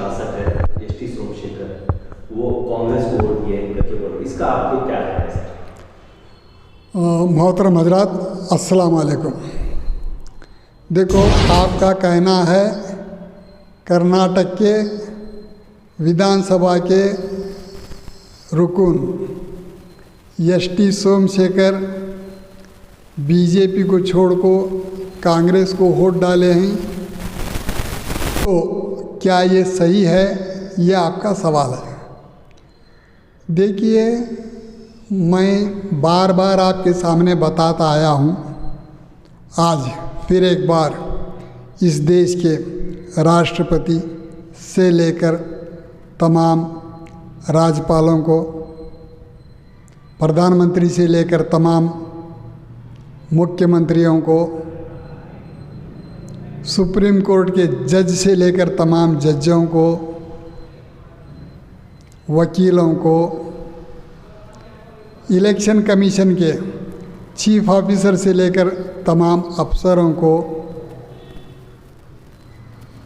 शासक है S T Somashekar, वो कांग्रेस को वोट दिए करके बोलो, इसका आपको क्या है सर? मोहतरम हजरात, अस्सलाम वालेकुम। देखो, आपका कहना है कर्नाटक के विधानसभा के रुकन एस टी सोमशेखर बीजेपी को छोड़ को कांग्रेस को वोट डाले हैं, तो क्या ये सही है? ये आपका सवाल है। देखिए, मैं बार बार आपके सामने बताता आया हूँ, आज फिर एक बार इस देश के राष्ट्रपति से लेकर तमाम राज्यपालों को, प्रधानमंत्री से लेकर तमाम मुख्यमंत्रियों को, सुप्रीम कोर्ट के जज से लेकर तमाम जजों को, वकीलों को, इलेक्शन कमीशन के चीफ ऑफिसर से लेकर तमाम अफसरों को,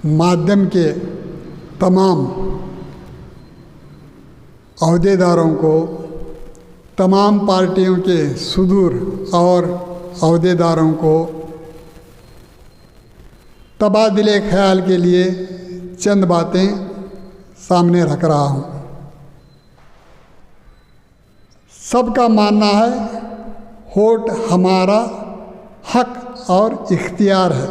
माध्यम के तमाम अहदेदारों को, तमाम पार्टियों के सुदूर और अहदेदारों को तबादले ख्याल के लिए चंद बातें सामने रख रहा हूँ। सबका मानना है वोट हमारा हक और इख्तियार है।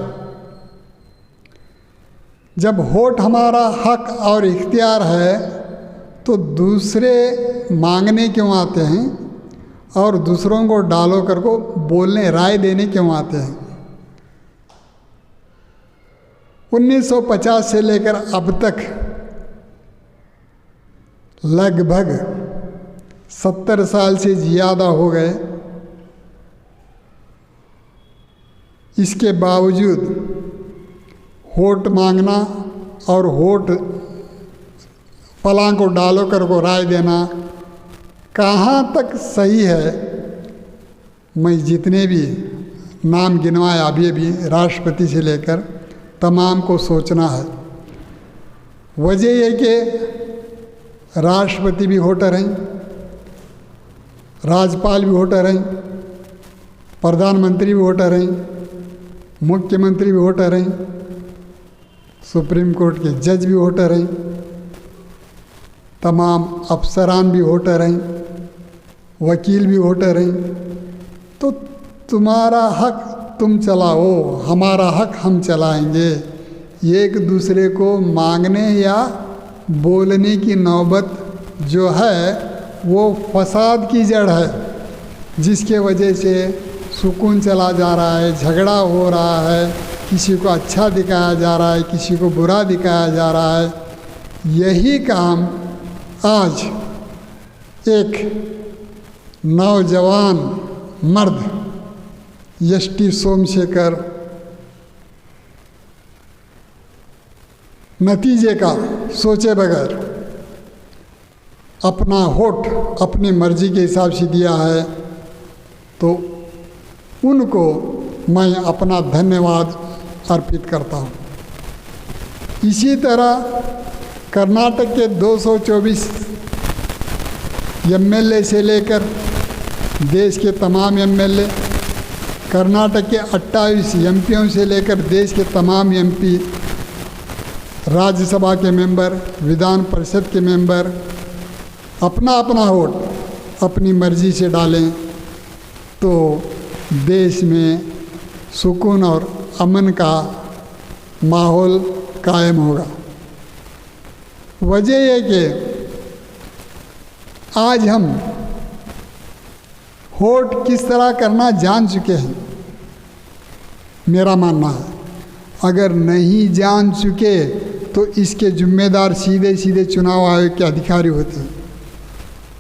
जब वोट हमारा हक और इख्तियार है तो दूसरे मांगने क्यों आते हैं और दूसरों को डालो कर को बोलने, राय देने क्यों आते हैं? 1950 से लेकर अब तक लगभग 70 साल से ज़्यादा हो गए, इसके बावजूद वोट मांगना और वोट फलां को डालो कर को राय देना कहाँ तक सही है? मैं जितने भी नाम गिनवाए अभी भी राष्ट्रपति से लेकर तमाम को सोचना है। वजह यह कि राष्ट्रपति भी वोटर हैं, राज्यपाल भी वोटर हैं, प्रधानमंत्री भी वोटर हैं, मुख्यमंत्री भी वोटर हैं, सुप्रीम कोर्ट के जज भी वोटर हैं, तमाम अफसरान भी वोटर हैं, वकील भी वोटर हैं। तो तुम्हारा हक तुम चलाओ, हमारा हक हम चलाएंगे। एक दूसरे को मांगने या बोलने की नौबत जो है वो फसाद की जड़ है, जिसके वजह से सुकून चला जा रहा है, झगड़ा हो रहा है, किसी को अच्छा दिखाया जा रहा है, किसी को बुरा दिखाया जा रहा है। यही काम आज एक नौजवान मर्द एस टी सोमशेखर नतीजे का सोचे बगैर अपना वोट अपनी मर्जी के हिसाब से दिया है, तो उनको मैं अपना धन्यवाद अर्पित करता हूँ। इसी तरह कर्नाटक के 224 एमएलए से लेकर देश के तमाम एमएलए, कर्नाटक के 28 एमपियों से लेकर देश के तमाम एमपी, राज्यसभा के मेंबर, विधान परिषद के मेंबर अपना अपना वोट अपनी मर्जी से डालें तो देश में सुकून और अमन का माहौल कायम होगा। वजह यह कि आज हम वोट किस तरह करना जान चुके हैं। मेरा मानना है अगर नहीं जान चुके तो इसके जिम्मेदार सीधे सीधे चुनाव आयोग के अधिकारी होते हैं।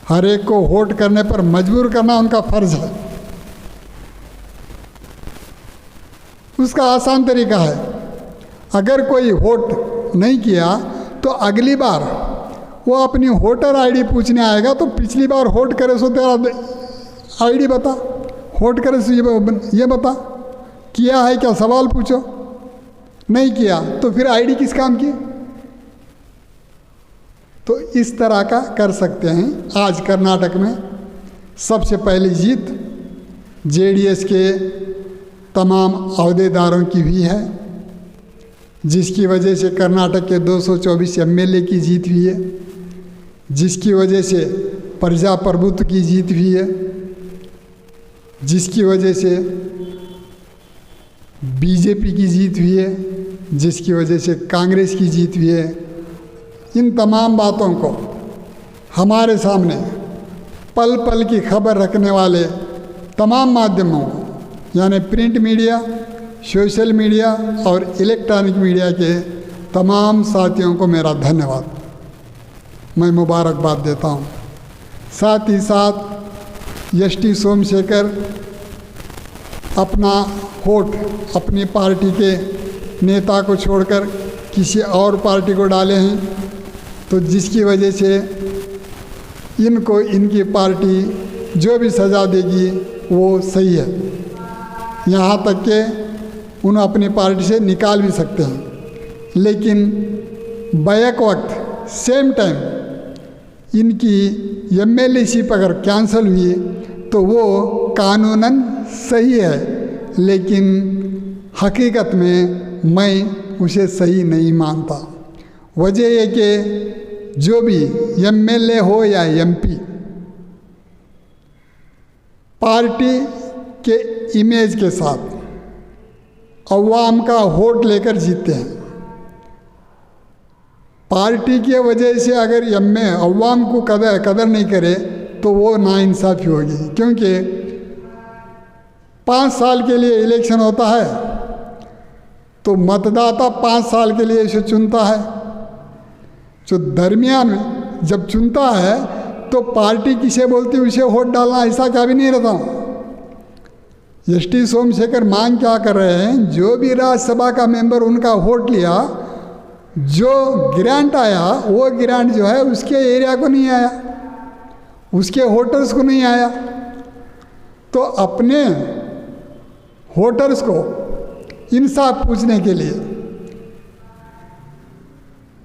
हर एक को वोट करने पर मजबूर करना उनका फर्ज है। उसका आसान तरीका है, अगर कोई वोट नहीं किया तो अगली बार वो अपनी वोटर आईडी पूछने आएगा तो पिछली बार वोट करे सो तेरा आईडी बता, वोट करे सो ये बता, किया है क्या, सवाल पूछो। नहीं किया तो फिर आईडी किस काम की? तो इस तरह का कर सकते हैं। आज कर्नाटक में सबसे पहली जीत जेडीएस के तमाम अहदेदारों की हुई है, जिसकी वजह से कर्नाटक के 224 एमएलए की जीत हुई है, जिसकी वजह से प्रजाप्रभुत्व की जीत हुई है, जिसकी वजह से बीजेपी की जीत हुई है, जिसकी वजह से कांग्रेस की जीत हुई है। इन तमाम बातों को हमारे सामने पल पल की खबर रखने वाले तमाम माध्यमों को, यानी प्रिंट मीडिया, सोशल मीडिया और इलेक्ट्रॉनिक मीडिया के तमाम साथियों को मेरा धन्यवाद, मैं मुबारकबाद देता हूँ। साथ ही साथ एस.टी. सोमशेखर अपना वोट अपनी पार्टी के नेता को छोड़कर किसी और पार्टी को डाले हैं, तो जिसकी वजह से इनको इनकी पार्टी जो भी सज़ा देगी वो सही है। यहाँ तक कि उन्हें अपनी पार्टी से निकाल भी सकते हैं, लेकिन बैक वक्त सेम टाइम इनकी एमएलएशिप अगर कैंसिल हुई तो वो कानूनन सही है, लेकिन हकीकत में मैं उसे सही नहीं मानता। वजह ये कि जो भी एमएलए हो या एमपी पार्टी के इमेज के साथ अवाम का वोट लेकर जीतते हैं। पार्टी की वजह से अगर अवाम को कदर नहीं करे तो वो नाइंसाफ़ी होगी, क्योंकि 5 साल के लिए इलेक्शन होता है तो मतदाता 5 साल के लिए इसे चुनता है। जो दरमियान में जब चुनता है तो पार्टी किसे बोलती है उसे वोट डालना, ऐसा क्या भी नहीं रहता। एस.टी. सोमशेखर मांग क्या कर रहे हैं, जो भी राज्यसभा का मेंबर उनका वोट लिया, जो ग्रांट आया वो ग्रांट जो है उसके एरिया को नहीं आया, उसके वोटर्स को नहीं आया। तो अपने वोटर्स को इंसाफ पूछने के लिए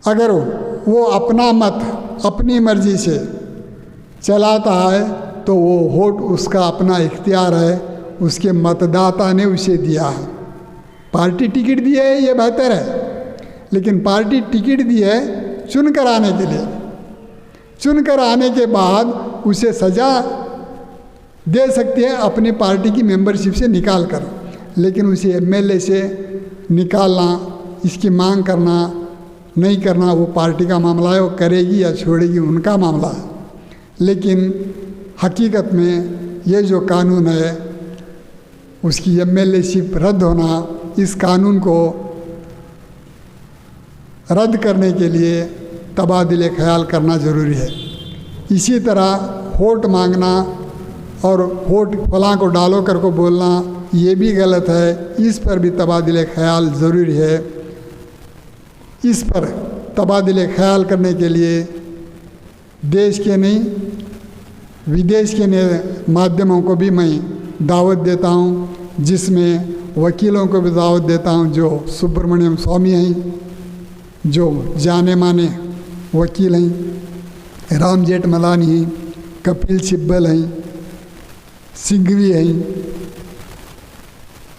अगर वो अपना मत अपनी मर्जी से चलाता है तो वो वोट उसका अपना इख्तियार है, उसके मतदाता ने उसे दिया है। पार्टी टिकट दी है ये बेहतर है, लेकिन पार्टी टिकट दी है चुन कर आने के लिए, चुन कर आने के बाद उसे सज़ा दे सकती है अपनी पार्टी की मेंबरशिप से निकाल कर, लेकिन उसे एमएलए से निकालना, इसकी मांग करना नहीं करना वो पार्टी का मामला है, वो करेगी या छोड़ेगी उनका मामला है। लेकिन हकीकत में ये जो कानून है उसकी एमएलएशिप रद्द होना, इस कानून को रद्द करने के लिए तबादले ख्याल करना ज़रूरी है। इसी तरह वोट मांगना और वोट फलां को डालो कर को बोलना ये भी गलत है, इस पर भी तबादले ख्याल ज़रूरी है। इस पर तबादले ख्याल करने के लिए देश के नहीं विदेश के माध्यमों को भी मैं दावत देता हूँ, जिसमें वकीलों को भी दावत देता हूँ जो सुब्रमण्यम स्वामी हैं, जो जाने माने वकील हैं, राम जेठमलानी हैं, कपिल सिब्बल हैं, सिंघवी हैं,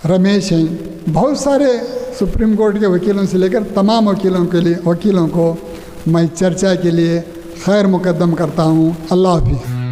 रमेश हैं, बहुत सारे सुप्रीम कोर्ट के वकीलों से लेकर तमाम वकीलों को मैं चर्चा के लिए खैर मुकद्दम करता हूँ। अल्लाह हाफ़िज़।